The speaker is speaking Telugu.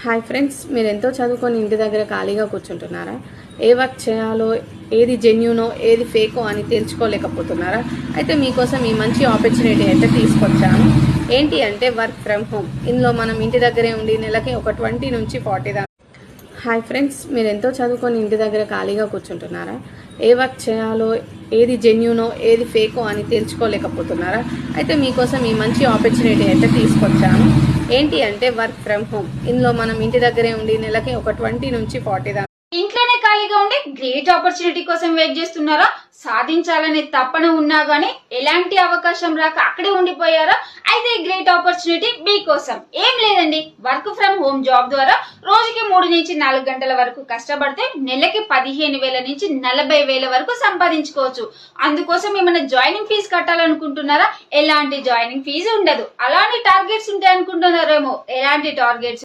హాయ్ ఫ్రెండ్స్, మీరు ఎంతో చదువుకొని ఇంటి దగ్గర ఖాళీగా కూర్చుంటున్నారా? ఏ వర్క్ చేయాలో, ఏది జెన్యూనో ఏది ఫేకో అని తెలుసుకోలేకపోతున్నారా? అయితే మీకోసం ఈ మంచి ఆపర్చునిటీ అయితే తీసుకొచ్చాను. ఏంటి అంటే వర్క్ ఫ్రమ్ హోమ్. ఇందులో మనం ఇంటి దగ్గరే ఉండి నెలకి ఒక 20 నుంచి 40 దాకా. హాయ్ ఫ్రెండ్స్, మీరు ఎంతో చదువుకొని ఇంటి దగ్గర ఖాళీగా కూర్చుంటున్నారా? ఏ వర్క్ చేయాలో, ఏది జెన్యూనో ఏది ఫేకో అని తెలుసుకోలేకపోతున్నారా? అయితే మీకోసం ఈ మంచి ఆపర్చునిటీ అయితే తీసుకొచ్చాను. ఏంటి అంటే వర్క్ ఫ్రమ్ హోమ్. ఇందులో మనం ఇంటి దగ్గరే ఉండి నెలకి ఒక 20 నుంచి 40 దాకా. ఇంట్లోనే ఖాళీగా ఉండి గ్రేట్ ఆపర్చునిటీ కోసం వెయిట్ చేస్తున్నారా? సాధించాలనే తపన ఉన్నా గానీ ఎలాంటి అవకాశం రాక అక్కడే ఉండిపోయారా? అయితే ఈ గ్రేట్ ఆపర్చునిటీ మీ కోసం. ఏం లేదండి, వర్క్ ఫ్రమ్ హోమ్ జాబ్ ద్వారా రోజుకి 3 నుంచి 4 గంటల వరకు కష్టపడితే నెలకి 15,000 నుంచి 40,000 వరకు సంపాదించుకోవచ్చు. అందుకోసం ఏమైనా జాయినింగ్ ఫీజు కట్టాలనుకుంటున్నారా? ఎలాంటి జాయినింగ్ ఫీజు ఉండదు. అలాంటి టార్గెట్స్ ఉంటాయి అనుకుంటున్నారేమో. ఎలాంటి టార్గెట్స్